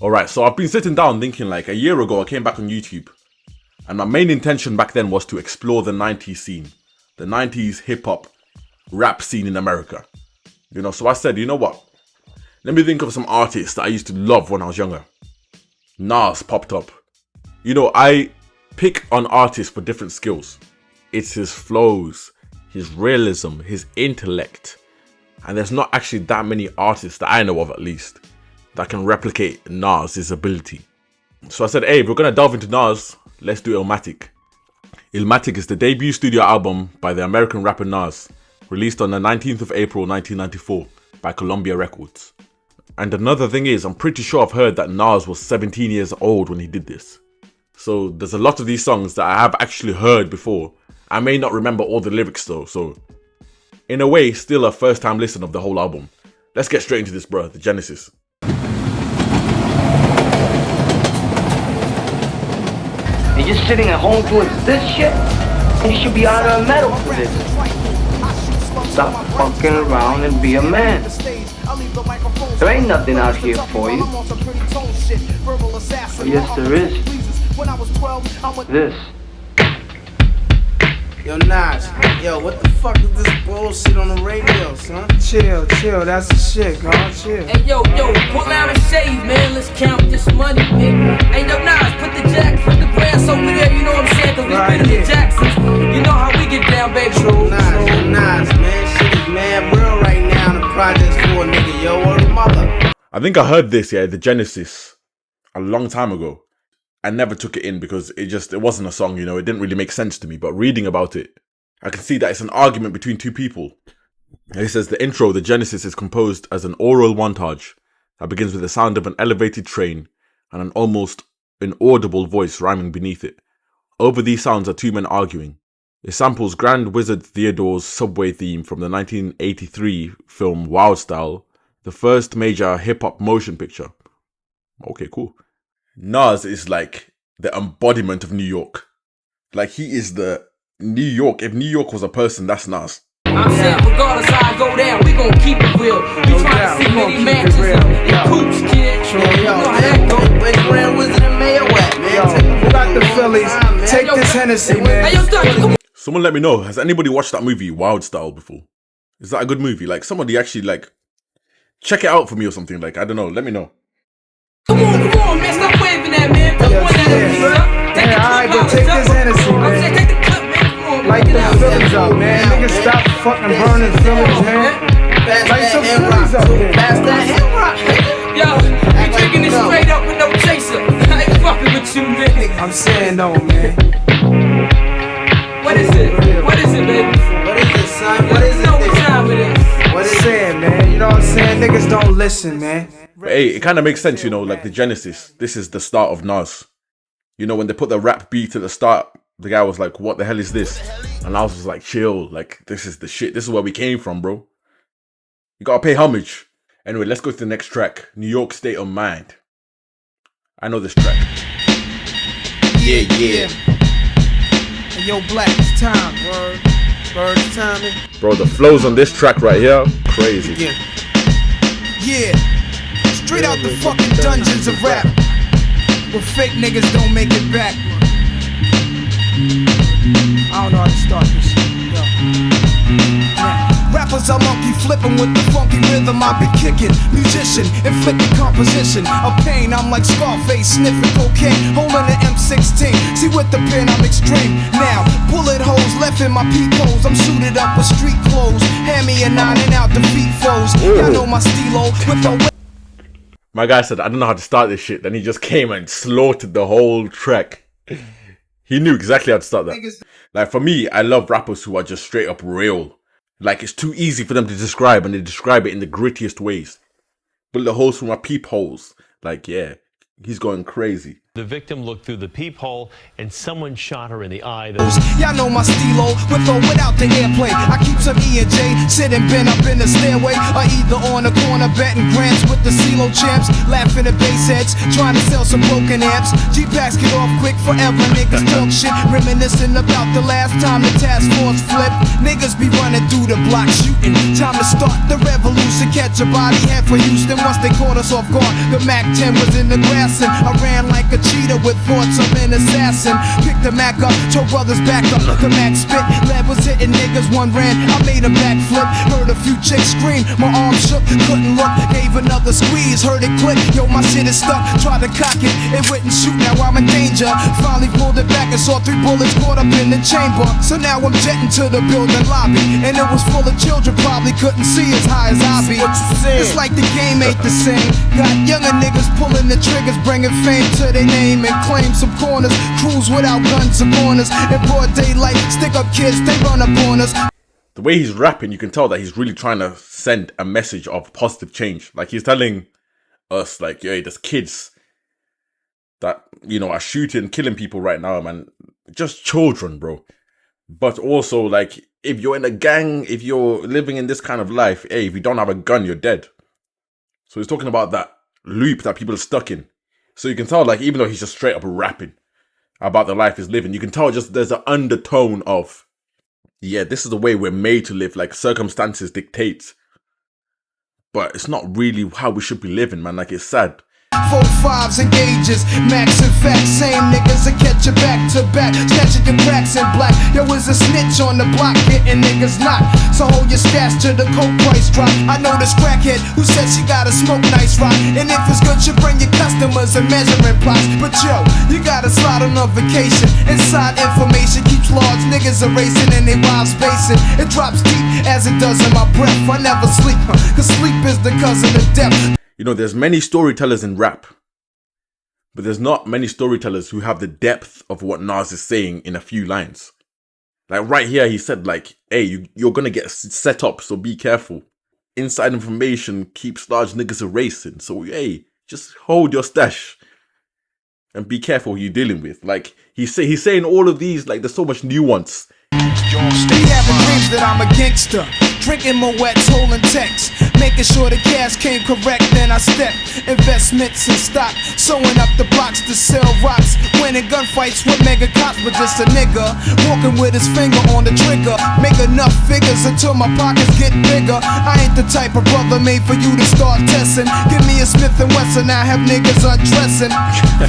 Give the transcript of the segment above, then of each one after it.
Alright, so I've been sitting down thinking like a year ago I came back on YouTube and my main intention back then was to explore the 90s scene. The 90s hip-hop rap scene in America. You know, so I said, you know what? Let me think of some artists that I used to love when I was younger. Nas popped up. You know, I pick on artists for different skills. It's his flows, his realism, his intellect. And there's not actually that many artists that I know of, at least, that can replicate Nas' ability. So I said, hey, if we're going to delve into Nas, let's do Illmatic. Illmatic is the debut studio album by the American rapper Nas, released on the 19th of April 1994 by Columbia Records. And another thing is, I'm pretty sure I've heard that Nas was 17 years old when he did this. So there's a lot of these songs that I have actually heard before. I may not remember all the lyrics though, so in a way, still a first time listen of the whole album. Let's get straight into this, bro, the Genesis. And you're sitting at home doing this shit? You should be honored a medal for this. Stop fucking around and be a man. There ain't nothing out here for you. Oh, yes, there is. This. Yo, Nas, yo, what the fuck is this bullshit on the radio, son? Chill, that's the shit, God, chill. Hey, yo, pull out and shave, man. Let's count this money, man. Hey, yo, Nas, put the grass over there, you know what I'm saying? Cause we been in the Jacksons. You know how we get down, baby. Yo, Nas, man, shit is mad real right now. The project's for a nigga, yo, or the mother. I think I heard this, the Genesis, a long time ago. I never took it in because it wasn't a song, you know, it didn't really make sense to me. But reading about it, I can see that it's an argument between two people. And it says the intro, the Genesis, is composed as an oral montage that begins with the sound of an elevated train and an almost inaudible voice rhyming beneath it. Over these sounds are two men arguing. It samples Grand Wizard Theodore's subway theme from the 1983 film Wild Style, the first major hip-hop motion picture. Okay, cool. Nas is like the embodiment of New York. Like, he is the New York. If New York was a person, that's Nas. I'm saying, regardless how I go down, we gon' keep it real. We tryna see many matches and coops, kid. You know how that go. Where's Grand Wizard and Mayo at, man? Who got the Phillies? Take this Hennessy, man. Hey, yo, Doug, come on. Someone let me know, has anybody watched that movie Wild Style before? Is that a good movie? Like, somebody actually, like, check it out for me or something. Like, I don't know, let me know. Come on, man, stop waving at me. Alright, but take this Hennessy, man. Take the clip, man. Come on, Light the Phillies up, man. Niggas stop fucking burning Phillies, man. Light some Phillies up, man. Pass that N-Rock, Yo, you drinking this straight up with no chaser. I ain't fucking with you, nigga. I'm saying no, man. What is it? What is it, baby? What is it, son? What is it? Know what time it is. What is it? Saying, man. You know what I'm saying? Niggas don't listen, man. But hey, it kind of makes sense, you know, like the Genesis. This is the start of Nas. You know, when they put the rap beat at the start, the guy was like, what the hell is this? And Nas was like, chill, like, this is the shit. This is where we came from, bro. You gotta pay homage. Anyway, let's go to the next track. New York State of Mind. I know this track. Yeah. Hey, yo, Black, it's time. Word, it's timing. Bro, the flows on this track right here, crazy. Yeah, straight out the fucking dungeons of rap, where fake niggas don't make it back. I don't know how to start this shit. Yo. Rappers are monkey flipping with the funky rhythm I be kicking. Musician, inflicting composition of pain. I'm like Scarface, sniffing cocaine, holding an M16. See with the pen I'm extreme. Now, bullet holes left in my peepholes. I'm suited up with street clothes. Hand me a 9 and out defeat foes. Y'all know my stilo with the. My guy said, I don't know how to start this shit. Then he just came and slaughtered the whole track. He knew exactly how to start that. Like, for me, I love rappers who are just straight up real. Like, it's too easy for them to describe, and they describe it in the grittiest ways. Bullet holes through my peepholes. Like, yeah, he's going crazy. The victim looked through the peephole and someone shot her in the eye. Y'all know my stilo, with or without the airplay. I keep some E and J, sitting bent up in the stairway, or either on the corner betting grants with the CeeLo champs, laughing at bass heads, trying to sell some broken amps. G-packs get off quick forever, niggas talk shit, reminiscing about the last time the task force flipped. Niggas be running through the block shooting. Time to start the revolution, catch a body head for Houston. Once they caught us off guard, the Mac 10 was in the grass and I ran like a cheetah with thoughts of an assassin. Picked the Mac up, told brothers back up. The Mac spit, lead was hitting niggas, one ran. I made a backflip, heard a few chicks scream. My arm shook, couldn't look, gave another squeeze, heard it click. Yo, my shit is stuck, tried to cock it, it wouldn't shoot, now I'm in danger. Finally pulled it back and saw 3 bullets caught up in the chamber. So now I'm jetting to the building lobby, and it was full of children, probably couldn't see as high as I be. It's like the game ain't the same. Got younger niggas pulling the triggers, bringing fame to their name and claim some corners. Crews without guns or corners. In broad daylight, stick up kids, they run up on us. The way he's rapping, you can tell that he's really trying to send a message of positive change. Like, he's telling us, like, hey, there's kids that, you know, are shooting, killing people right now, man. Just children, bro. But also, like, if you're in a gang, if you're living in this kind of life, hey, if you don't have a gun, you're dead. So he's talking about that loop that people are stuck in. So you can tell, like, even though he's just straight up rapping about the life he's living, you can tell just there's an undertone of, yeah, this is the way we're made to live, like circumstances dictate. But it's not really how we should be living, man. Like, it's sad. 4 5s and gauges, max and facts, same niggas that catch you back to back, catching your cracks in black. Yo, is a snitch on the block, getting niggas knocked. So hold your stash till the coke price drop. I know this crackhead who said she gotta smoke nice rock, and if it's good, you bring your customers and measuring plots. But yo, you gotta slide on a vacation. Inside information keeps large niggas erasing and they wives spacing. It drops deep as it does in my breath. I never sleep, cause sleep is the cousin of death. You know, there's many storytellers in rap, but there's not many storytellers who have the depth of what Nas is saying in a few lines. Like right here, he said, like, hey, you're gonna get set up, so be careful. Inside information keeps large niggas erasing, so hey, just hold your stash and be careful who you're dealing with. Like, he's saying all of these, like, there's so much nuance. Be having dreams that I'm a gangster, drinking Moet's, holding texts, making sure the cash came correct. Then I step investments in stock, sewing up the blocks to sell rocks, winning gunfights with mega cops. But just a nigga walking with his finger on the trigger, make enough figures until my pockets get bigger. I ain't the type of brother made for you to start testing. Give me a Smith & Wesson, I have niggas undressing,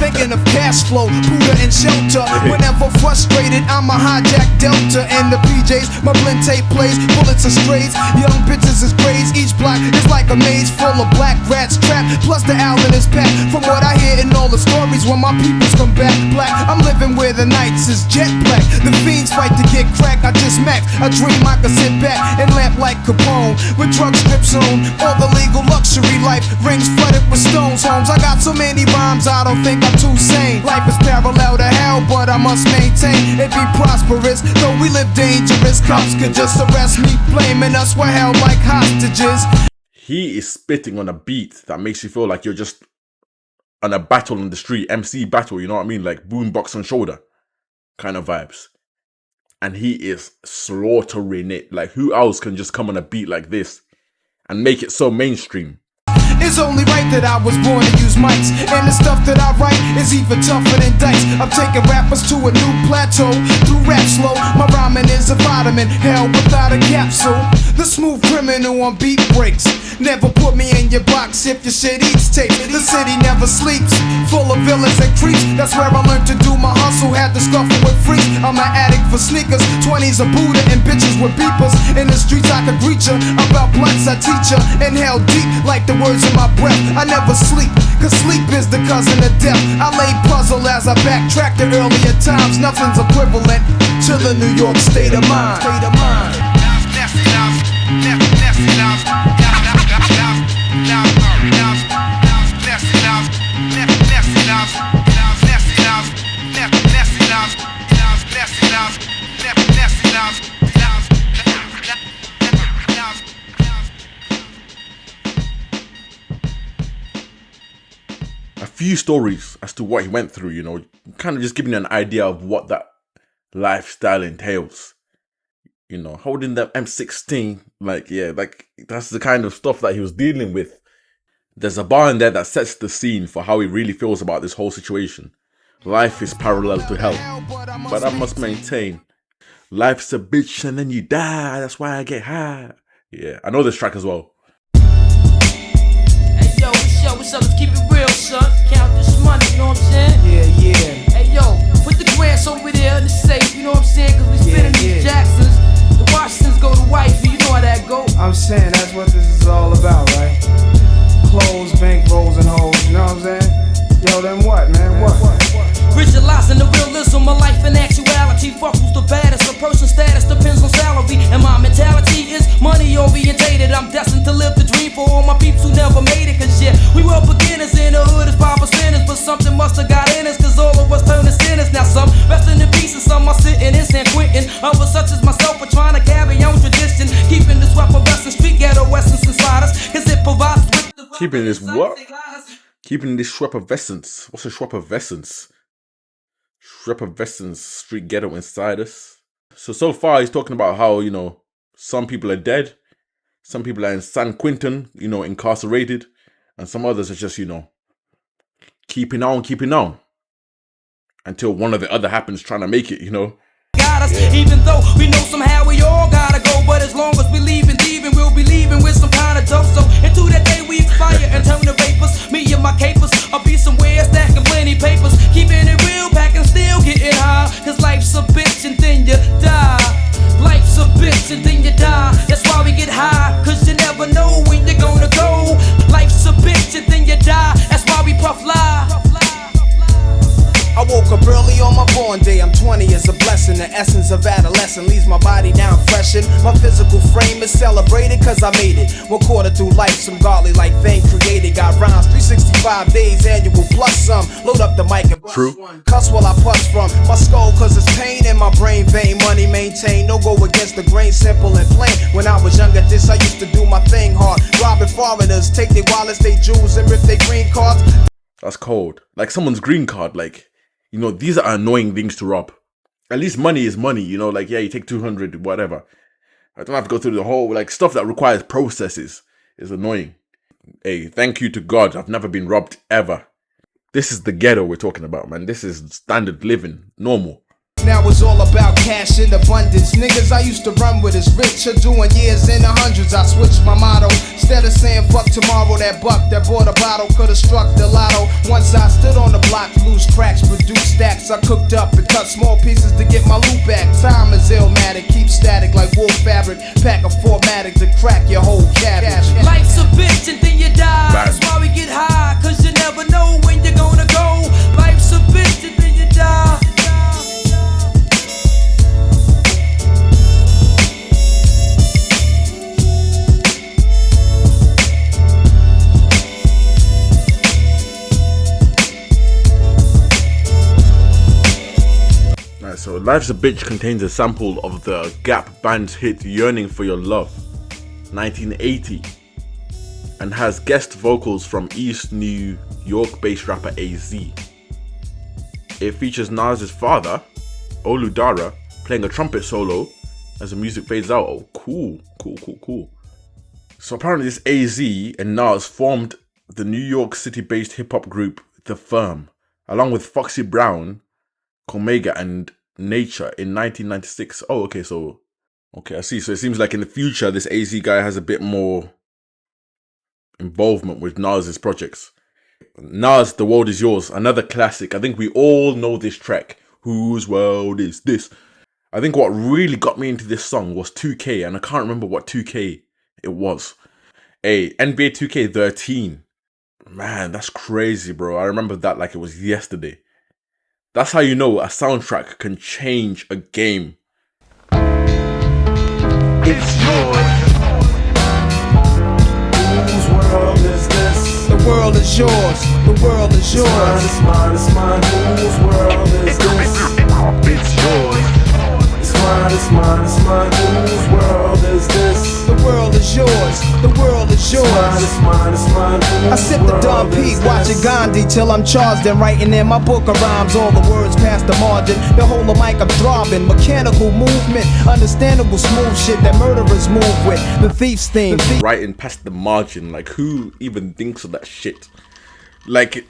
thinking of cash flow, Buddha and shelter. Whenever frustrated, I'm a hijack Delta and the PJs, my blend tape plays, bullets are strays, young bitches is crazy. Each block is like a maze full of black rats trapped, plus the owl in his pack. From what I hear in all the stories, when my peoples come back black, I'm living where the nights is jet black. The fiends fight to get crack, I just max. I dream I could sit back and lamp like Capone, with drug strips on, all the legal luxury life, rings flooded with stones. Homes, I got so many rhymes, I don't think I'm too sane. Life is parallel to hell, but I must maintain it be prosperous, though we live dangerous. Cops could just arrest me, blaming us, we're held like hostages. He is spitting on a beat that makes you feel like you're just on a battle on the street, MC battle, you know what I mean? Like boombox on shoulder kind of vibes. And he is slaughtering it. Like, who else can just come on a beat like this and make it so mainstream? It's only right that I was born to use mics, and the stuff that I write is even tougher than dice. I'm taking rappers to a new plateau through rap slow. My rhyming is a vitamin, hell without a capsule. The smooth criminal on beat breaks. Never put me in your box if your shit eats tape. The city never sleeps, full of villains and creeps. That's where I learned to do my hustle, had to scuffle with freaks. I'm an addict for sneakers, 20s a Buddha and bitches with beepers. In the streets I could greet ya, about blunts I teach ya. Inhale deep like the words in my breath. I never sleep, cause sleep is the cousin of death. I lay puzzle as I backtrack to earlier times. Nothing's equivalent to the New York state of mind. a few stories as to what he went through, you know, kind of just giving you an idea of what that lifestyle entails. You know, holding that M16, like, yeah, like, that's the kind of stuff that he was dealing with. There's a bar in there that sets the scene for how he really feels about this whole situation. Life is parallel to hell, but I must maintain, life's a bitch and then you die, that's why I get high. Yeah, I know this track as well. Hey yo, what's up? Let's keep it real, son. Count this money, you know what I'm saying? Yeah. Hey yo, put the grants over there in the safe, you know what I'm saying? Cause we spinning these Jacksons. The Washingtons go to wifey, you know how that go. I'm saying that's what this is all about, right? Clothes, bank rolls, and hoes, you know what I'm saying? Yo, then what, man? What? Visualizing the realism of life and actuality. Fuck who's the baddest. A person's status depends on salary. And my mentality is money orientated. I'm destined to live the dream for all my peeps who never made it. Cause yeah, we were beginners in the hood as Papa Sinners. But something must have got in us, cause all of us turned to sinners. Now some resting in peace and some are sitting in San Quentin. Others such as myself are trying to carry on tradition. Keeping this weapon western street ghetto essence inside us. Cause it provides with the Keeping this what? Keeping this effervescence. What's a effervescence? Effervescence, street ghetto inside us. So far he's talking about how, you know, some people are dead, some people are in San Quentin, you know, incarcerated, and some others are just, you know, keeping on until one or the other happens trying to make it, you know. Even though we know somehow we all gotta go, but as long as we leaving, we'll be leaving with some kind of dope. So into that day we fire and turn the vapors. Me and my capers, I'll be somewhere stacking plenty papers, keeping it real, packing still getting high. Cause life's a bitch and then you die. Life's a bitch and then you die. That's why we get high, cause you never know when you're gonna go. Life's a bitch and then you die. That's why we puff lie. I woke up early on my born day. I'm 20 is a blessing. The essence of adolescence leaves my body down freshened. My physical frame is celebrated cause I made it. 1/4 through life, some godly like thing created. Got rhymes 365 days annual plus some. Load up the mic and True. Cuss while I puss from my skull cause it's pain in my brain vein. Money maintained, no go against the grain, simple and plain. When I was younger this I used to do my thing hard. Robbing foreigners, take their wallets, they jewels and rip their green cards. That's cold. Like someone's green card, like, you know, these are annoying things to rob. At least money is money, you know, like, yeah, you take 200, whatever. I don't have to go through the whole, like, stuff that requires processes is annoying. Hey, thank you to God, I've never been robbed, ever. This is the ghetto we're talking about, man. This is standard living, normal. Now it's all about cash in abundance. Niggas I used to run with is rich are doing years in the hundreds. I switched my motto. Instead of saying fuck tomorrow, that buck that bought a bottle could've struck the lotto. Once I stood on the block, loose cracks, produce stacks. I cooked up and cut small pieces to get my loot back. Time is illmatic, keep static like wool fabric. Pack a 4matic to crack your whole cabbage. Life's a bitch and then you die. That's why we get high, cause you never know when you're gonna go. Life's a bitch and then you die. So Life's a Bitch contains a sample of the Gap band's hit Yearning for Your Love, 1980, and has guest vocals from East New York-based rapper AZ. It features Nas's father, Oludara, playing a trumpet solo as the music fades out. Oh, cool. So apparently this AZ and Nas formed the New York City-based hip-hop group The Firm, along with Foxy Brown, Comega, and Nature in 1996. Oh, okay, I see. So it seems like in the future, this AZ guy has a bit more involvement with Nas's projects. Nas, The World Is Yours, another classic. I think we all know this track. Whose world is this? I think what really got me into this song was 2K, and I can't remember what 2K it was. Hey, NBA 2K13. Man, that's crazy, bro. I remember that like it was yesterday. That's how you know a soundtrack can change a game. It's yours. Whose world is this? The world is yours. The world is yours. It's mine, it's mine. Whose world is this? It's yours. It's mine, it's mine, it's mine. Whose world is this? The world is yours, the world is yours. I sip the Don P, watching Gandhi till I'm charged and writing in my book of rhymes. All the words past the margin, the whole of mic I'm throbbing. Mechanical movement, understandable smooth shit that murderers move with. The thief's theme. Writing past the margin, like who even thinks of that shit? Like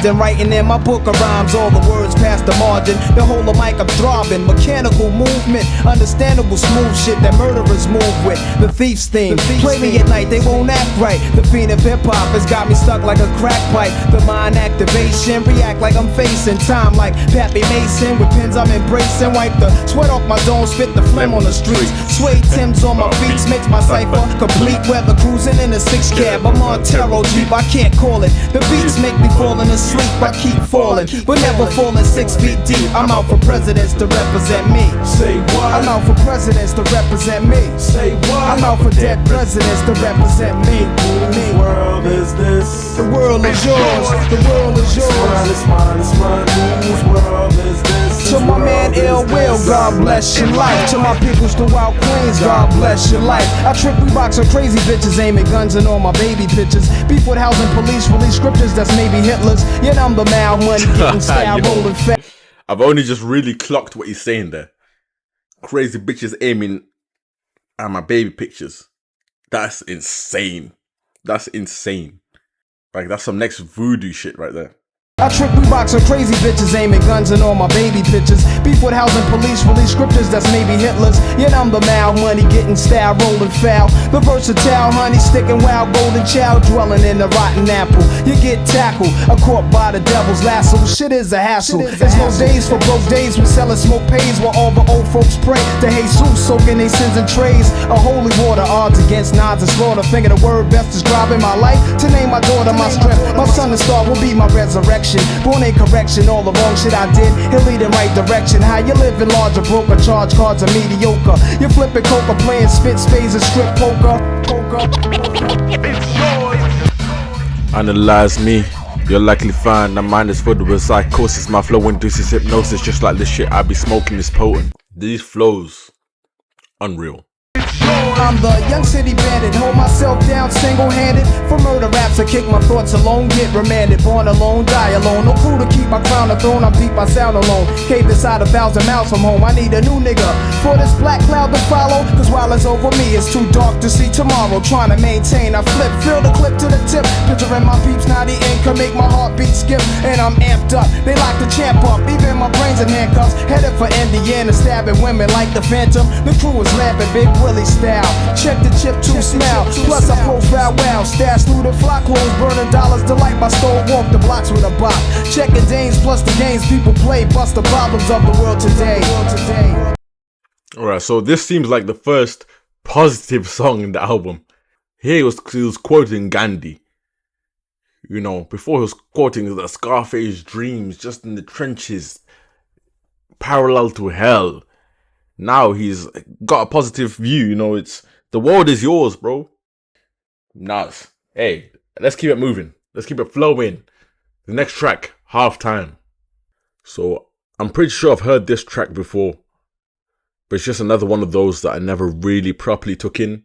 Then writing in my book of rhymes, all the words past the margin. The whole of mic I'm throbbing. Mechanical movement, understandable smooth shit that murderers move with. The thief's theme. Play me at night, they won't act right. The fiend of hip hop has got me stuck like a crack pipe. The mind activation, react like I'm facing time like Pappy Mason. With pins I'm embracing, wipe the sweat off my dome, spit the phlegm on the streets. Suede Timbs on my feet makes my cipher complete. Weather cruising in a 6 cab, I'm on Montero Jeep, I can't call it. The beats make me falling asleep, I keep falling, but never falling 6 feet deep. I'm out for presidents to represent me. Say what? I'm out for presidents to represent me. Say what? I'm out for dead presidents to represent me. Whose world is this? The world is yours, the world is yours. It's mine, it's mine. Whose world is this? To my man Ill Will, God bless your life. To my peoples throughout Queens, God bless your life. I trick Reeboks on crazy bitches, aiming guns and all my baby pictures. Beef with housing police, release scriptures that's maybe Hitler's. Yet I'm the mal money getting style rolling fat. I've only just really clocked what he's saying there. Crazy bitches aiming at my baby pictures. That's insane. That's insane. Like that's some next voodoo shit right there. I trick Reeboks on crazy bitches, aiming guns and all my baby pictures. Beef with housing police, release scriptures that's maybe Hitler's. Yet I'm the mal money getting style rolling foul. The versatile honey sticking wild golden child dwelling in the rotten apple. You get tackled, a caught by the devil's lasso. Shit is a hassle. There's no days for broke days. We selling smoke pays while all the old folks pray to Jesus, soaking their sins in trays. A holy water, odds against Nas and slaughter. Thinking the word best describing my life. To name my daughter my strength. My son and star will be my resurrection. Born in correction, all the wrong shit I did, he'll lead in right direction. How you living large or broke, or charge cards are mediocre. You flipping coca, playing spit spades and strip poker. Analyze me, you'll likely find that mine is filled with psychosis. My flow induces hypnosis, just like this shit I be smoking is potent. These flows, unreal. I'm the young city bandit, hold myself down single-handed. For murder raps, I kick my thoughts alone, get remanded. Born alone, die alone, no crew to keep my crown a throne. I'm deep, I sound alone, cave inside 1,000 miles from home. I need a new nigga for this black cloud to follow. Cause while it's over me, it's too dark to see tomorrow. Trying to maintain, I flip, fill the clip to the tip. Picturing my peeps, now the ink can make my heartbeat skip. And I'm amped up, they lock the champ up. Even my brains in handcuffs, headed for Indiana, stabbing women like the Phantom. The crew is lamping, Big Willie style. Check the chip to smell. Plus I profile well. Stash through the flock clothes, burning dollars. Delight my store. Walk the blocks with a bop. Checking Danes plus the games people play. Bust the problems of the world today. Alright, so this seems like the first positive song in the album. Here he was quoting Gandhi. You know, before he was quoting the Scarface dreams, just in the trenches, parallel to hell. Now he's got a positive view, you know, it's the world is yours, bro. Nas. Hey, let's keep it moving. Let's keep it flowing. The next track, Halftime. So I'm pretty sure I've heard this track before, but it's just another one of those that I never really properly took in.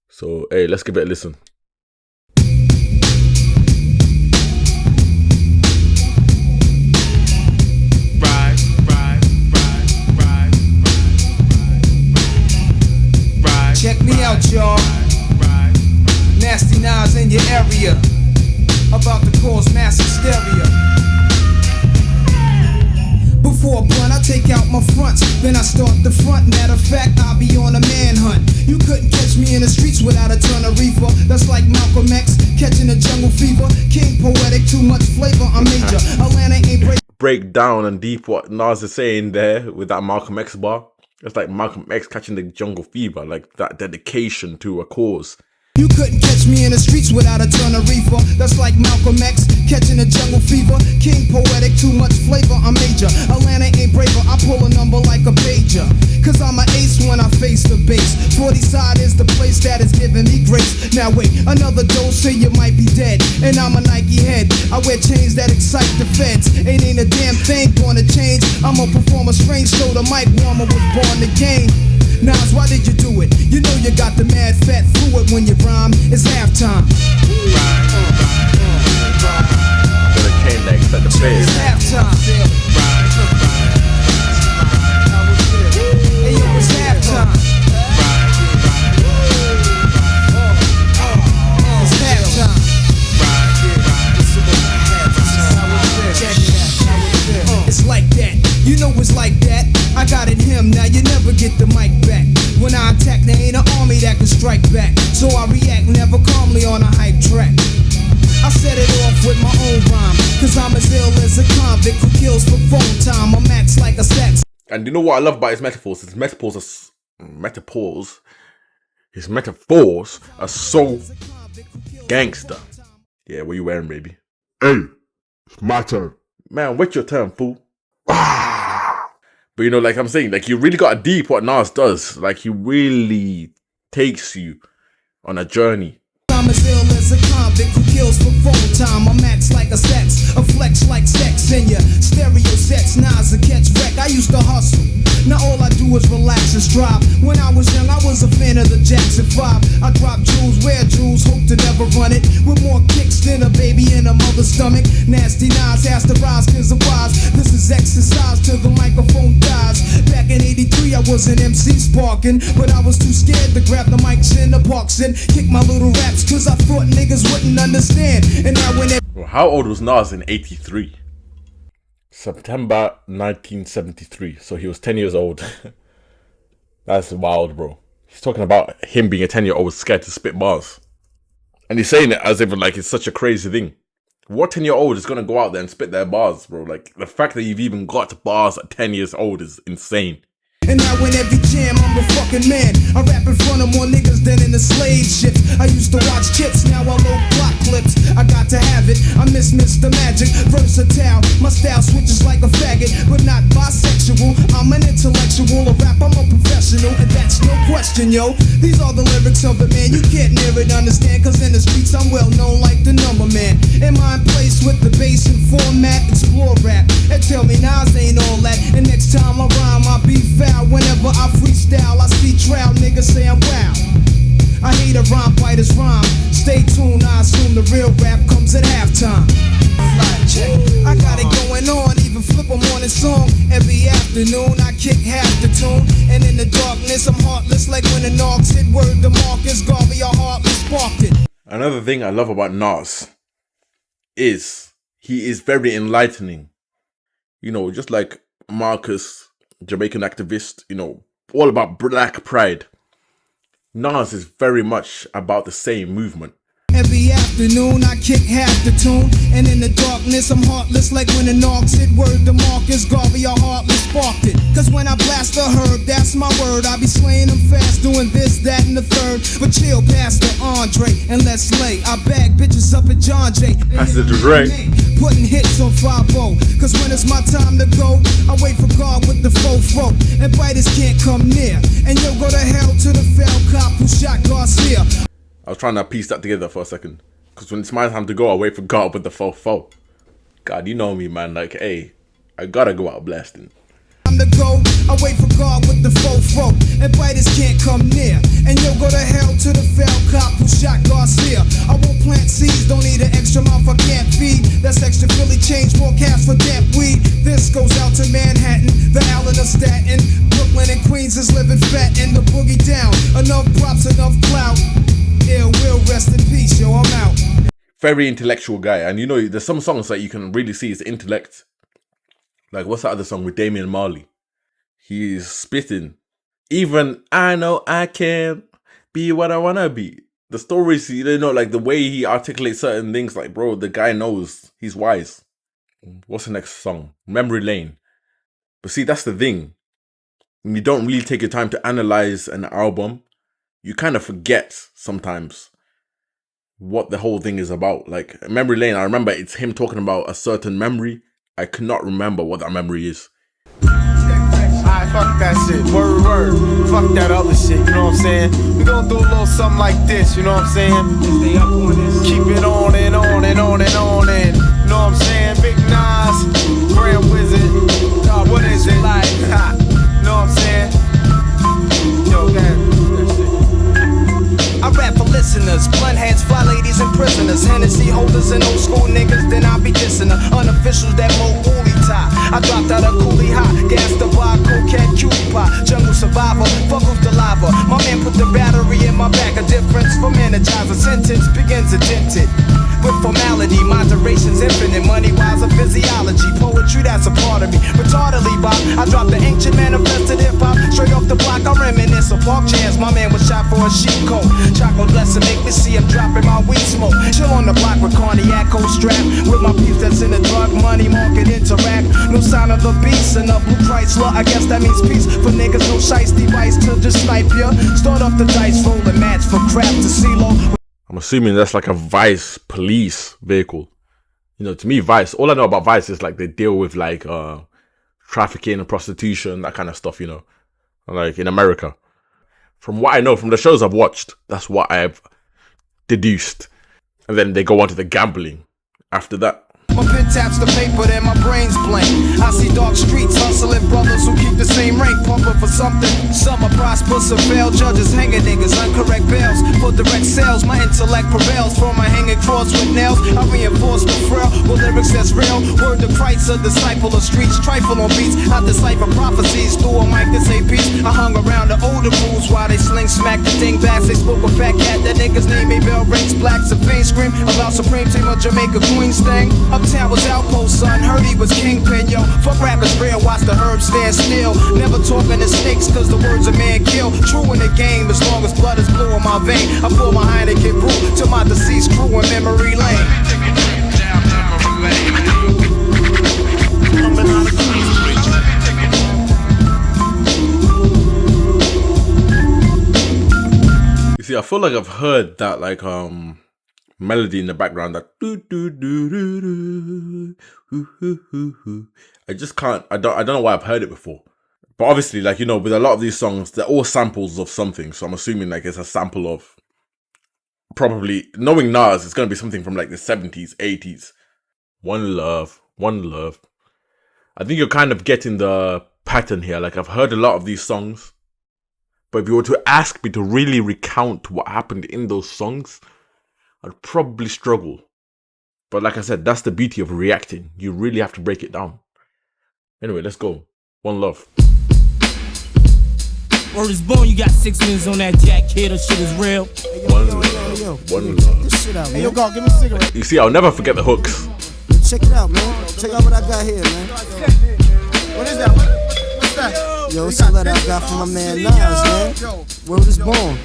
So hey, let's give it a listen. Check me out, y'all. Nasty Nas in your area. About to cause mass hysteria. Before a blunt, I take out my fronts, then I start the front. Matter of fact, I'll be on a manhunt. You couldn't catch me in the streets without a ton of reefer. That's like Malcolm X catching a jungle fever. King poetic, too much flavor, I'm major. Atlanta ain't break down and deep what Nas is saying there with that Malcolm X bar. It's like Malcolm X catching the jungle fever, like that dedication to a cause. You couldn't catch me in the streets without a ton of reefer. That's like Malcolm X catching a jungle fever. King poetic, too much flavor, I'm major. Atlanta ain't braver, I pull a number like a pager. Cause I'm an ace when I face the base. 40 side is the place that is giving me grace. Now wait, another dose so you might be dead. And I'm a Nike head, I wear chains that excite the feds. Ain't a damn thing gonna change. I'm a performer strange, so the mic warmer was born to game. Nas, why did you do it? You know you got the mad fat fluid when you rhyme. It's halftime. Gonna change that except the bass. It's halftime. Hey yo, it's halftime. It's halftime. It's like that. You know it's like that. I got in him, now you never get the mic back. When I attack, there ain't an army that can strike back. So I react never calmly on a hype track. I set it off with my own rhyme, cause I'm as ill as a convict who kills for phone time. I'm max like a sax. And you know what I love about his metaphors? His metaphors are so gangster. Yeah, what you wearing, baby? Hey, it's my turn. Man, wait your turn, fool. But you know, like I'm saying, like you really got to deep what Nas does. Like he really takes you on a journey. I'm as ill as a convict who kills for phone time. I'm max like a sex, a flex like sex in your stereo sets. Nas a catch wreck. I used to hustle. Now all I do is relax and strive. When I was young, I was a fan of the Jackson 5. I drop jewels, wear jewels, hope to never run it. With more kicks than a baby in a mother's stomach. Nasty Nas has to rise cause of wise. This is exercise till the microphone dies. Back in 83, I was an MC sparking, but I was too scared to grab the mics in the parks and kick my little raps cause I thought niggas wouldn't understand. And now when they... Well, how old was Nas in 83? September 1973. So he was 10 years old. That's wild, bro. He's talking about him being a 10-year-old scared to spit bars. And he's saying it as if like it's such a crazy thing. What 10-year-old is going to go out there and spit their bars, bro? Like the fact that you've even got bars at 10 years old is insane. And now in every jam, I'm a fucking man. I rap in front of more niggas than in the slave ships. I used to watch chips, now I load block clips. I got to have it, I miss Mr. Magic. Versatile, my style switches like a faggot, but not bisexual. I'm an intellectual, a rap, I'm a professional, and that's no question, yo. These are the lyrics of the man, you can't near it, understand. Cause in the streets, I'm well known like the number man. In my place with the bass and format, explore rap. And tell me Nas ain't all that. And next time I rhyme, I'll be foul. Whenever I freestyle, I see trout niggas say I'm wow. I hate a rhyme fighter's rhyme. Stay tuned, I assume the real rap comes at halftime. I got it going on, even flip a morning song. Every afternoon I kick half the tune. And in the darkness I'm heartless like when the Nogs hit word to Marcus Garvey, a heartless sparked it. Another thing I love about Nas is he is very enlightening. You know, just like Marcus, Jamaican activist, you know, all about black pride. Nas is very much about the same movement. Every afternoon I kick half the tune. And in the darkness I'm heartless like when the Nogs hit word to Marcus Garvey, a heartless sparked it. Cause when I blast a herb, that's my word. I be slaying them fast, doing this, that, and the third. But chill, Pastor Andre, and let's lay. I bag bitches up at John Jay. Pastor DreDayy. Putting hits on 5-0. Cause when it's my time to go, I wait for God with the fofo. And biters can't come near. And you'll go to hell to the fell cop who shot Garcia. I was trying to piece that together for a second. Because when it's my time to go, I wait for God with the fofo. God, you know me, man. Like, hey, I gotta go out blasting. Time to go, I wait for God with the fofo. And biters can't come near. And you'll go to hell to the fell cop who shot Garcia. I won't plant seeds, don't need an extra mouth I can't feed. That's extra Philly change, more cash for damp weed. This goes out to Manhattan, the Allen of Staten. Brooklyn and Queens is living fat and the boogie down. Enough props, enough clout. Ill will rest in peace, yo, I'm out. Very intellectual guy. And you know, there's some songs that you can really see his intellect. Like, what's that other song with Damian Marley? He's spitting. Even I know I can be what I wanna be. The stories, you know, like the way he articulates certain things, like, bro, the guy knows. He's wise. What's the next song? Memory Lane. But see, that's the thing. When you don't really take your time to analyze an album, you kind of forget sometimes what the whole thing is about. Like, Memory Lane, I remember it's him talking about a certain memory. I cannot remember what that memory is. Alright, fuck that shit. Word, word. Fuck that other shit, you know what I'm saying? We gonna do a little something like this, you know what I'm saying? Keep it on and on and on and on and, you know what I'm saying? Big Nas, Grand Wizard, what is it? Like, you know what I'm saying? Yo, niggas, then I be dissing the unofficials that mo woolly tie. I dropped out of coolie high, gas the bar, cocaine, cutie pie, jungle survivor, fuck off the lava. My man put the battery in my back, a difference from energizer. Sentence begins a dented. With formality, moderation's infinite. Money-wise, a physiology. Poetry, that's a part of me. Retardedly, Bob, I dropped the ancient manifested hip-hop. Straight off the block, I reminisce of park chairs. My man was shot for a sheep coat. Chocolate blessing, make me see him dropping my weed smoke. Chill on the block with cognac, cold strap. With my peeps that's in the drug money market interact. No sign of the beast and a blue Chrysler. I guess that means peace for niggas. No shice device to just snipe ya. Start off the dice, roll the match for crap to CeeLo. I'm assuming that's like a Vice police vehicle. You know, to me, Vice, all I know about Vice is like they deal with like trafficking and prostitution, that kind of stuff, you know, like in America. From what I know, from the shows I've watched, that's what I've deduced. And then they go on to the gambling after that. My pen taps the paper, then my brain's blank. I see dark streets hustling brothers who keep the same rank, pumping for something. Some are prosperous or fail, judges hanging niggas, uncorrect bails. For direct sales, my intellect prevails. For my hanging cross with nails, I reinforce the frail with lyrics that's real. Word to Christ, a disciple of streets, trifle on beats. I decipher prophecies through a mic to say peace. I hung around the older fools while they sling smack the dingbats. They spoke a fat cat, that nigga's name ain't bell rings. Blacks and faint scream about Supreme Team of Jamaica Queen's thing. Uptown was outpost, son, heard he was kingpin, yo. Fuck rappers real, watch the herbs stand still. Never talking to snakes, cause the words a man kill. True in the game, as long as blood is blue in my vein. I pour my Heineken brew to my deceased crew in memory lane. You see, I feel like I've heard that like melody in the background, that do do do do do hoo hoo hoo hoo. I just can't. I don't know why I've heard it before. But obviously, like, you know, with a lot of these songs, they're all samples of something. So I'm assuming like it's a sample of, probably, knowing Nas, it's gonna be something from like the 70s, 80s. One love, one love. I think you're kind of getting the pattern here. Like, I've heard a lot of these songs, but if you were to ask me to really recount what happened in those songs, I'd probably struggle. But like I said, that's the beauty of reacting. You really have to break it down. Anyway, let's go. One love. Word is born, you got 6 minutes on that jack, kid. That shit is real. One love. One love. This shit out, man. Hey, yo, God, give me a cigarette. You see, I'll never forget the hooks. Check it out, man. Check out what I got here, man. What is that? What's that? Yo, it's a letter I got from my man Nas, man. Word is born.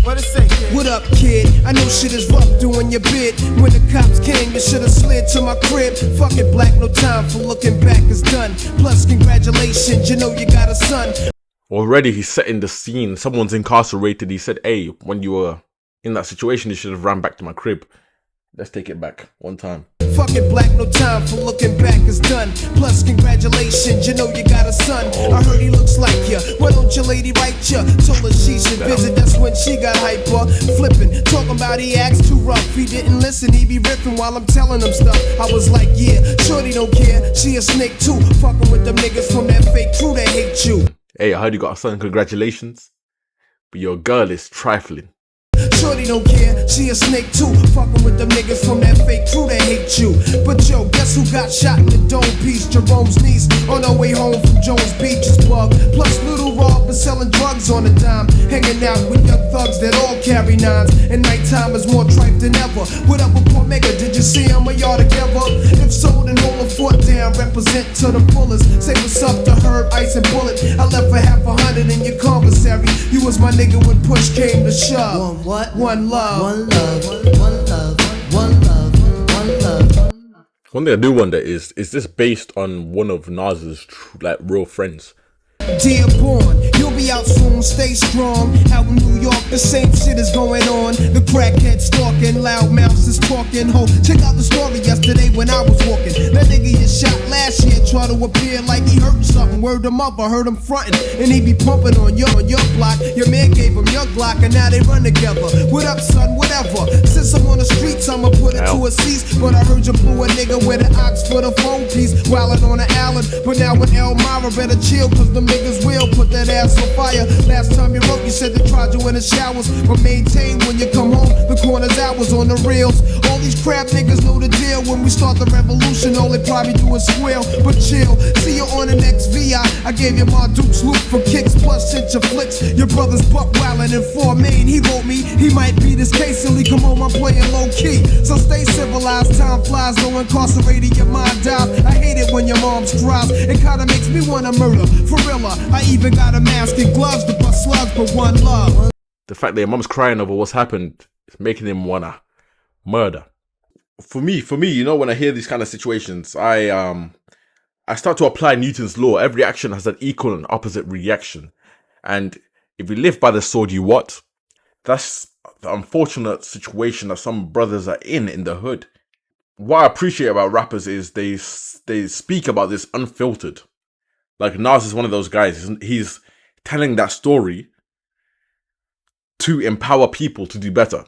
What it say, kid? What up, kid? I know shit is rough doing your bid. When the cops came, you should've slid to my crib. Fuck it, black, no time for looking back, it's done. Plus, congratulations, you know you got a son. Already he's setting the scene. Someone's incarcerated. He said, hey, when you were in that situation, you should have ran back to my crib. Let's take it back one time. Fuck it, black, no time for looking back, it's done. Plus, congratulations, you know you got a son. I heard he looks like ya. Why don't your lady write ya? Told her she should visit, that's when she got hyper. Flipping, talking about he acts too rough. He didn't listen, he be ripping while I'm telling him stuff. I was like, yeah, shorty don't care, she a snake too. Fucking with them niggas from that fake crew that hate you. Hey, I heard you got a son, congratulations. But your girl is trifling. Shorty don't care, she a snake too. Fucking with them niggas from that fake crew that hate you. But yo, guess who got shot in the dome piece? Jerome's niece on her way home from Jones Beach is bugged. Plus Little Rob was selling drugs on the dime, hanging out with young thugs that all carry nines. And nighttime is more tripe than ever. What up with Poor Mega? Did you see him or y'all together? If so, then hold a foot down, represent to the fullest. Say what's up to Herb, Ice and Bullet. I left for $100 in your commissary. You was my nigga when push came to shove. What? One love. One love. One love. One love. One love. One thing I do wonder is this based on one of Nas's like real friends? Dear born, you'll be out soon, stay strong. Out in New York, the same shit is going on. The crackhead stalking, loud mouths is talking. Ho, check out the story yesterday when I was walking. That nigga you shot last year, try to appear like he hurt something. Word him up, I heard him frontin', and he be pumping on your block. Your man gave him your Glock, and now they run together. What up, son? Whatever. Since I'm on the streets, I'ma put it to a cease. But I heard you blew a nigga with an ox for the phone piece, wildin' on the island. But now with Elmira, better chill, cause the niggas will put that ass on fire. Last time you wrote, you said they tried you in the showers, but maintain when you come home, the corner's hours on the reels. All all these crap niggas know the deal. When we start the revolution, all they probably do is squeal. But chill, see you on the next VI. I gave you my Duke's loot for kicks, plus hit your flicks. Your brother's buck wildin' in 4 Main. He wrote me, he might be this case silly. Come on, I'm playing low key. So stay civilized, time flies, no incarcerated, your mind dies. I hate it when your mom's cries. It kinda makes me wanna murder. For real, I even got a mask and gloves to bust slugs, but one love. The fact that your mom's crying over what's happened is making him wanna murder. For me, you know, when I hear these kind of situations, I start to apply Newton's law. Every action has an equal and opposite reaction. And if you live by the sword you what, that's the unfortunate situation that some brothers are in the hood. What I appreciate about rappers is they speak about this unfiltered. Like Nas is one of those guys. He's telling that story to empower people to do better.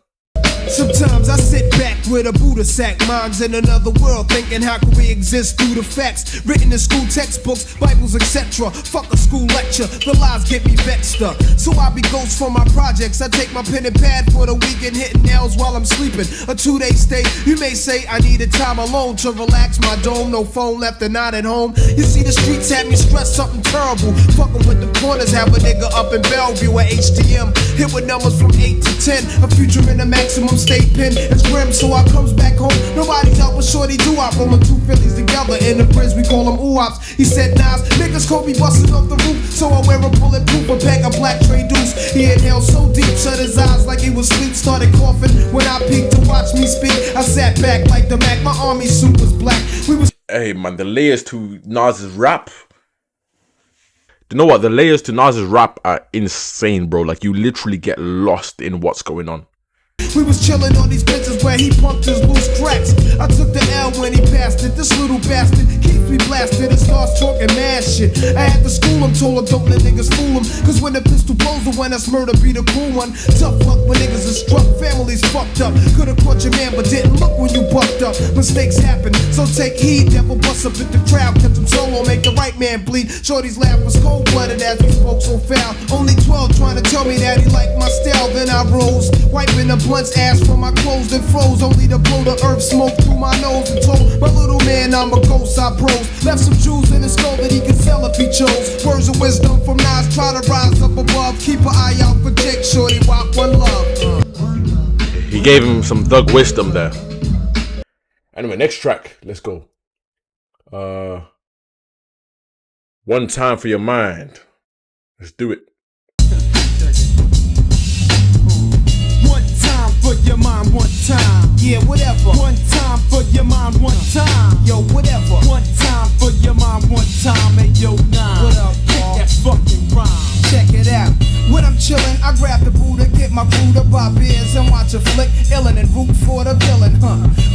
Sometimes I sit back with a Buddha sack, minds in another world, thinking how can we exist through the facts written in school textbooks, Bibles, etc. Fuck a school lecture, the lies get me vexed up. So I be ghost for my projects. I take my pen and pad for the weekend, hitting nails while I'm sleeping. A 2-day stay. You may say I needed time alone to relax my dome. No phone left and not at home. You see the streets had me stressed, something terrible. Fucking with the corners, have a nigga up in Bellevue at HTM. Hit with numbers from 8 to 10. A future in the maximum state pen. It's grim, so I comes back home. Nobody's helping shorty do I rolling 2 Phillies together in the bridge. We call them oops. He said Nas, niggas call me busting off the roof. So I wear a bulletproof, a pack of black tray deuce. He inhaled so deep, shut his eyes like he was asleep. Started coughing when I peeked to watch me speak. I sat back like the Mac. My army suit was black. We was. Hey man, the layers to Nas's rap. You know what? The layers to Nas's rap are insane, bro. Like you literally get lost in what's going on. We was chillin' on these benches where he pumped his loose cracks. I took the L when he passed it. This little bastard keeps me blasted and starts talking mad shit. I had to school him, told him don't let niggas fool him. Cause when the pistol blows, the one that's murder be the cool one. Tough luck when niggas are struck, families fucked up. Could've caught your man but didn't look when you bucked up. Mistakes happen, so take heed. Never bust up at the crowd, kept him solo, make the right man bleed. Shorty's laugh was cold-blooded as we spoke so foul. Only 12 trying to tell me that he liked my style. Then I rose, wiping the blunts, ash from my clothes and froze. Only to blow the earth smoke through my nose and told my little man I'm a ghost. I pros, left some jewels in his skull that he could sell if he chose. Words of wisdom from Nas, try to rise up above. Keep an eye out for Jake, shorty, walk one love. He gave him some thug wisdom there. Anyway, next track, let's go. One time for your mind. Let's do it. For your mind one time, yeah, whatever. One time for your mind one time, yo, whatever. One time for your mind one time, hey, yo, 9. What up, Paul? That fucking rhyme. Check it out. When I'm chillin', I grab the Buddha, get my crew to buy beers and watch a flick, illin' and root for the villain,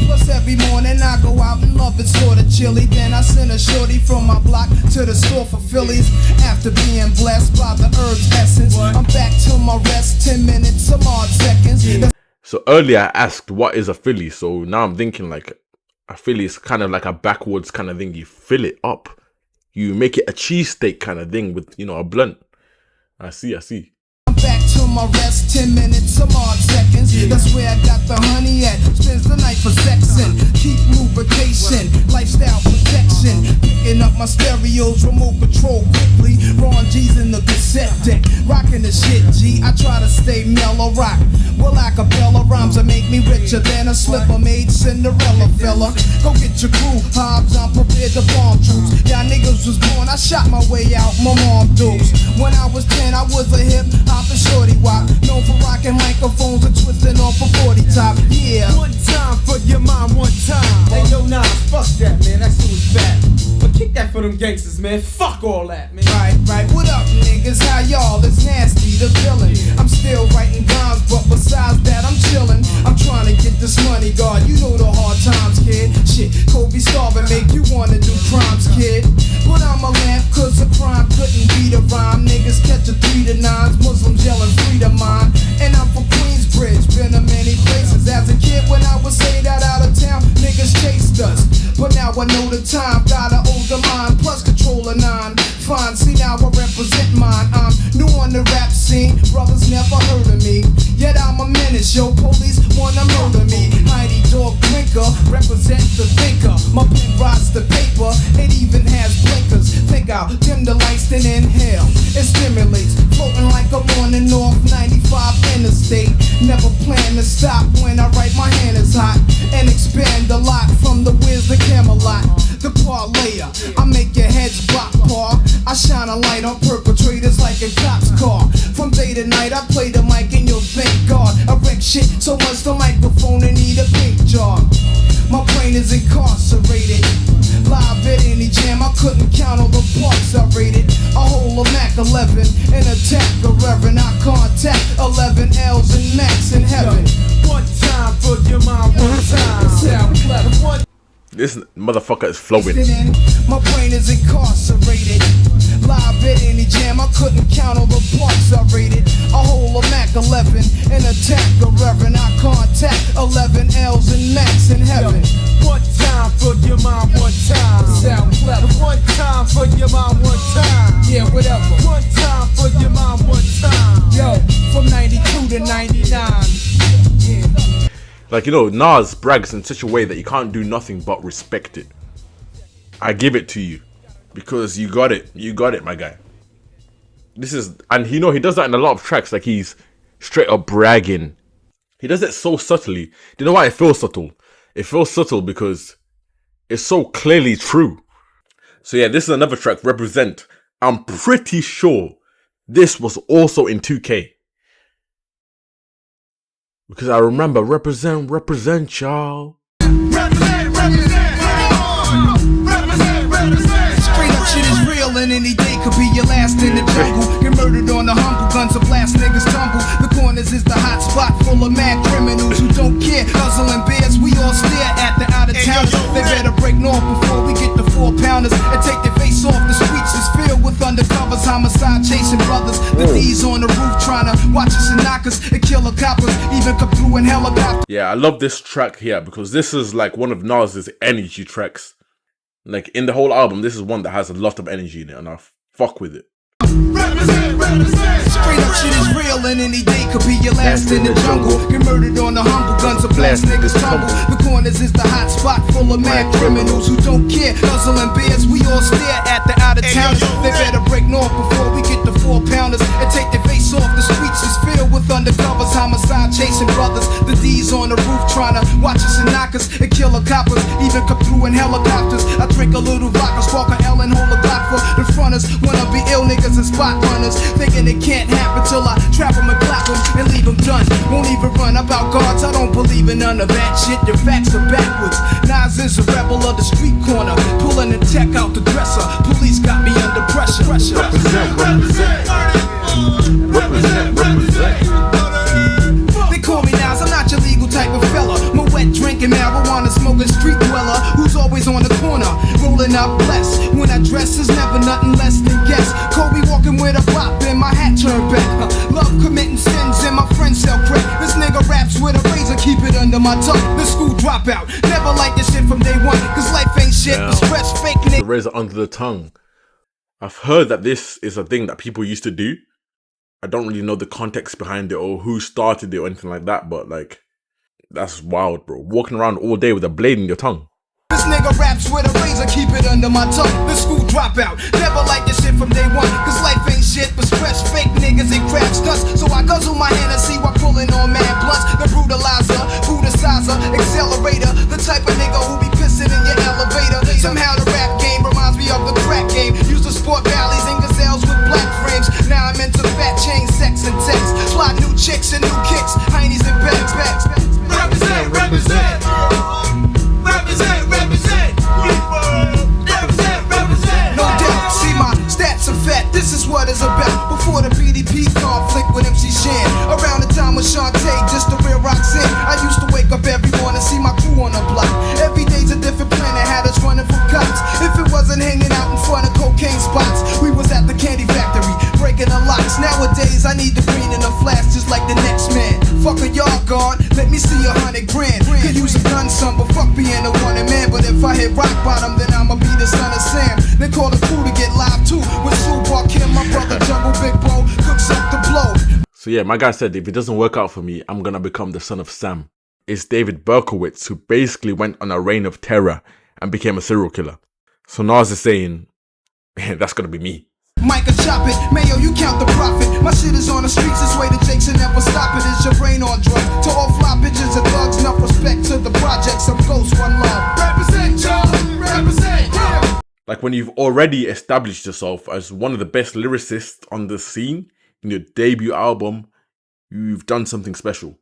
Plus every morning I go out and love it sorta chilly. Then I send a shorty from my block to the store for Phillies. After being blessed by the herb's essence, I'm back to my rest, 10 minutes, some odd seconds. So earlier I asked what is a Philly, so now I'm thinking like a Philly is kind of like a backwards kind of thing. You fill it up, you make it a cheesesteak kind of thing with, you know, a blunt. I see. I'm back to my rest, 10 minutes, some odd seconds. That's where I got the honey at. Spends the night for sexing, keep lubrication, lifestyle protection. Picking up my stereos, remote control quickly. Ron G's in the cassette deck, rocking the shit, G. I try to stay mellow rock. Well, acapella rhymes that make me richer than a slipper made Cinderella fella. Go get your crew, Hobbs, I'm prepared to bomb troops. Y'all niggas was born, I shot my way out, my mom dukes. When I was 10, I was a hip hop and shorty wop. Known for rocking microphones and twisting off a 40 top. Yeah. One time for your mind, one time. Hey, yo, Nas, fuck that, man. That shit was fat. But kick that for them gangsters, man. Fuck all that, man. Right. What up, niggas? How y'all? It's nasty, the villain. I'm still writing rhymes, but besides that, I'm chillin'. I'm trying to get this money, God. You know the hard times, kid. Shit, Kobe starving make you wanna do crimes, kid. But I'm a lamp, cause a crime couldn't beat a rhyme. Niggas catch a 3 to 9s, Muslims yelling free to mine. And I'm from Queensbridge, been to many places. As a kid, when I was say that out of town, niggas chased us. But now I know the time, got an older mind, plus control a 9. Fine, see now I represent mine. I'm new on the rap scene, brothers never heard of me. Yet I'm a menace, yo, police wanna murder me. Mighty dog drinker, represent the thinker. My pen rides the paper, it even has blinkers. Think out, dim the lights, then inhale. It stimulates, floating like I'm on the North 95 interstate. Never plan to stop when I write, my hand is hot. And expand a lot from the Wiz to Camelot. The parlayer, I make your heads bop, paw. I shine a light on perpetrators like a cop's car. From day to night, I play the mic and you'll thank God. I wreck shit so much the microphone and need a paint job. My brain is incarcerated. Live at any jam, I couldn't count all the parts I rated. A whole of Mac 11, an attack, a reverend. I contact 11 L's and Max in heaven. One time for your mom, one time. Sound clever. This motherfucker is flowing. My brain is incarcerated. Live at any jam, I couldn't count all the parts I rated. A whole of Mac 11, an attack, a reverend. I contact 11 L's and Max in heaven. One time for your mom, one time. Sound clever. One time for your mom, one time. Yeah, whatever. One time for your mom, one time. Yo, from 92 to 99. Yeah. Like, you know, Nas brags in such a way that you can't do nothing but respect it. I give it to you. Because you got it. You got it, my guy. This is... And you know, he does that in a lot of tracks. Like, he's straight up bragging. He does it so subtly. Do you know why it feels subtle? It feels subtle because it's so clearly true. So yeah, this is another track, Represent. I'm pretty sure this was also in 2K. Because I remember represent, y'all. Represent. Straight up shit is real and any day could be your last in the jungle. Get murdered on the humble, guns of blast, niggas tumble. The corners is the hot spot full of mad criminals who don't care. Guzzling beers, we all stare at the out of towners. They better break north before we get the 4-pounders and take their face off. The streets is filled with undercovers, homicide chasing brothers. The D's on the roof trying to watch us and knock us and kill the coppers. Even come through in helicopters. Yeah, I love this track here because this is like one of Nas's energy tracks. Like in the whole album, this is one that has a lot of energy in it, and I fuck with it. Represent. Straight up shit is real and any day could be your last in the jungle. Get murdered on the humble, guns of blast, niggas tumble. The corners is the hot spot full of mad criminals who don't care. Guzzling beers, we all stare at the out of towners. They better break north before we get the 4-pounders and take their face off. The streets is filled with undercovers, homicide chasing brothers. The D's on the roof trying to watch us and knock us and kill the coppers. Even come through in helicopters. I drink a little vodka, spark a L and hold a Glock for the fronters. Wanna be ill niggas and spot runners, thinking it can't happen till I trap them and clap them and leave them done. Won't even run about guards, I don't believe in none of that shit. Your facts are backwards. Nas is a rebel of the street corner, pulling the tech out the dresser. Police got me under pressure. They call me Nas, I'm not your legal type of fella. My wet drinking, marijuana smoking street dweller who's always on the corner, rolling up blessed. When I dress is never nothing less than guess. Kobe walking with a bop and my hat turned back. Love committing sins and my friends sell crack. This nigga raps with a razor, keep it under my tongue. The school dropout, never like this shit from day one. Cause life ain't shit, but stress fake nigga. The razor under the tongue. I've heard that this is a thing that people used to do. I don't really know the context behind it or who started it or anything like that, but like, that's wild, bro. Walking around all day with a blade in your tongue. This nigga raps with a razor, keep it under my tongue. The school dropout, never like this shit from day one. Cause life ain't shit, but stress fake niggas and crap stunts. So I guzzle my Hennessy while pulling on mad blunts. The brutalizer, brutalizer, accelerator. The type of nigga who be pissing in your elevator. Somehow the rap game reminds me of the crack game. Used to sport valleys and gazelles with black frames. Now I'm into fat chain, sex and text. Fly new chicks and new kicks, heinies and bags. Represent. No doubt, see my stats are fat, this is what it's about. Before the BDP conflict with MC Shan, around the time with Shantae, just the real rocks in. I used to wake up every morning, see my crew on the block. Every day's a different planet, had us running from cops. If it wasn't hanging out in front of cocaine spots, we was at the candy factory, breaking the locks. Nowadays, I need the green in a flash, just like the next man. Fuck a yard guard, let me see 100 grand. Could use a gun, son, but fuck being a wanted man. But if I hit rock bottom, then I'ma be the son of Sam. They call the crew to get live too. With Super Kim, my brother Jungle Big Bro, cooks up the blow. So yeah, my guy said if it doesn't work out for me, I'm gonna become the son of Sam. is David Berkowitz, who basically went on a reign of terror and became a serial killer. So Nas is saying, that's gonna be me. Micah chop it, Mayo, you count the profit. My shit is on the streets, this way the jakes and never stop it. Is your brain on drug? To all fly bitches and thugs, enough respect to the projects. I'm ghost, one love. Represent, y'all, represent, yeah. Like when you've already established yourself as one of the best lyricists on the scene in your debut album, you've done something special.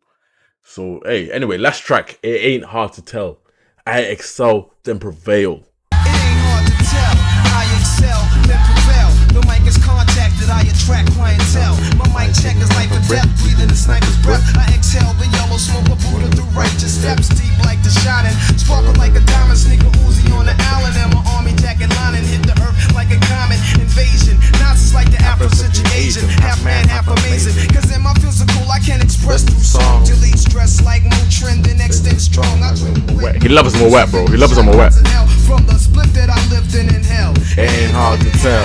So, hey, anyway, last track, It Ain't Hard to Tell. I excel, then prevail. It ain't hard to tell. I excel, then prevail. No mic is contacted, I attract clientele. My mic check is life or death, breathing the sniper's breath. I exhale the yellow smoke of Buddha through righteous steps. Deep like the shining, sparkle like a diamond. Sneaker Uzi on the island, and my army jacket lining hit the earth like a comet invasion. Nas is like the Afro-Centric Asian, half man, half amazing. Cause in my physical, I can express through song. Delete stress like Motrin, then extend strong. He loves them all wet, bro. He loves them all wet. From the split that I lived in hell. It ain't hard to tell.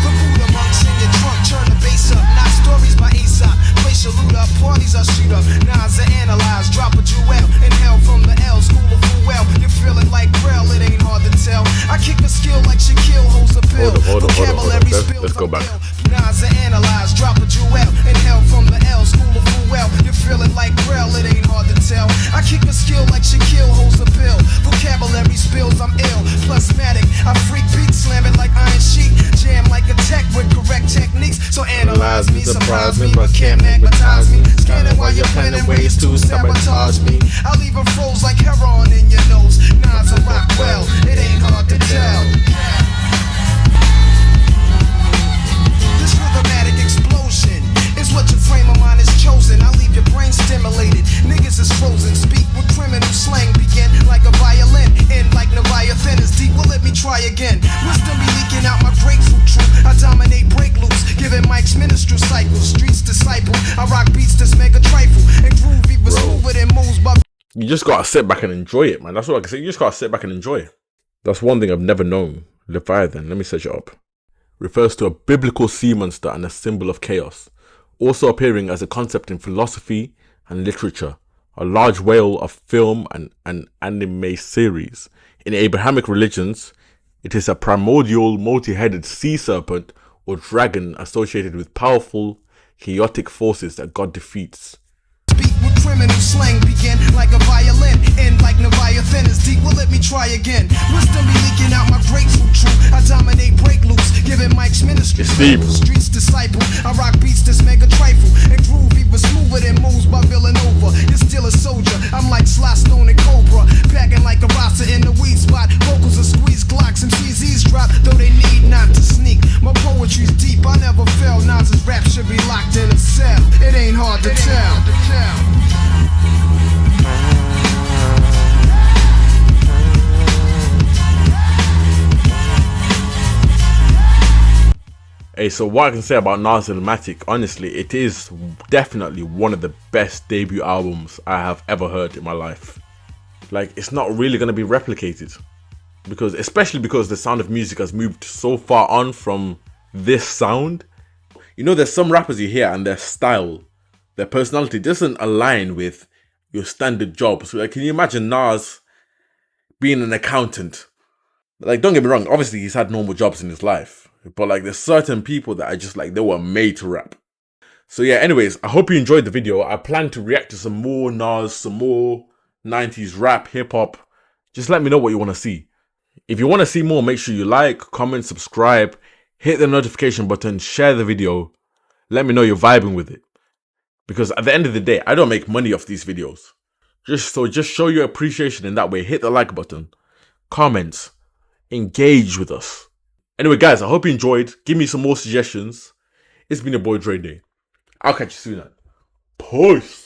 The Buddha monks in your trunk, turn the bass up. Not stories by Aesop. Place your loot up, parties I shoot up. Nas are analyzed, drop a jewel. Inhale from the L, school of full well. You feel it like Braille, it ain't hard to tell. I kick a skill like Shaquille holds a pill. Hold on. Let's go back. Nas are analyzed, drop a jewel. Inhale from the L, school of full well. You feel it like Braille, it ain't hard to tell. I kick a skill like Shaquille holds a pill. Vocabulary spills, I'm ill. Plasmatic, I freak beat, slam it like iron sheet. Jam like a tech with correct techniques. So analyze me, surprise me, but can't magnetize me. Scan it while you're planning ways to sabotage me. I leave a froze like heroin in your nose. Nas a rock well, it ain't hard to tell. This rhythmatic explosion is what your frame of mind is chosen. I leave your brain stimulated. Niggas is frozen. Speak with criminal slang. Begin like a violin. End like Leviathan is deep. Well, let me try again. Wisdom be leaking out my grapefruit truth. I dominate break loops. Giving Mike's minister cycles. Streets disciple. I rock beats that's mega trifle. And groove even smoother than moves. But You just gotta sit back and enjoy it, man. That's what I can say. You just gotta sit back and enjoy it. That's one thing I've never known. Leviathan, let me search it up. Refers to a biblical sea monster and a symbol of chaos. Also appearing as a concept in philosophy and literature. A large whale of film and anime series. In Abrahamic religions, it is a primordial multi-headed sea serpent or dragon associated with powerful, chaotic forces that God defeats. speak with criminal slang. Begin like a violin. End like Leviathan is deep. Well, let me try again. Wisdom be leaking out my grapefruit truth. I dominate break loops. Giving Mike's ministry. It's deep. Streets disciple. I rock beats that's mega trifle. And groove even smoother than moves by Villanova. You're still a soldier. I'm like Sly Stone and Cobra. Packing like a roster in the weed spot. Vocals are squeeze clocks and CZs drop. Though they need not to sneak. My poetry's deep. I never fail. Nas's rap should be locked in a cell. It ain't hard to tell. Hey, so what I can say about Nas ILLMATIC, honestly, it is definitely one of the best debut albums I have ever heard in my life. Like, it's not really going to be replicated. Especially because the sound of music has moved so far on from this sound. You know, there's some rappers you hear and their style, their personality doesn't align with your standard job. So, like, can you imagine Nas being an accountant? Like, don't get me wrong, obviously he's had normal jobs in his life. But, like, there's certain people that are just, like, they were made to rap. So, yeah, anyways, I hope you enjoyed the video. I plan to react to some more Nas, some more 90s rap, hip-hop. Just let me know what you want to see. If you want to see more, make sure you like, comment, subscribe, hit the notification button, share the video. Let me know you're vibing with it. Because at the end of the day, I don't make money off these videos. Just show your appreciation in that way. Hit the like button, comments, engage with us. Anyway, guys, I hope you enjoyed. Give me some more suggestions. It's been your boy DreDayy. I'll catch you soon, man. Peace.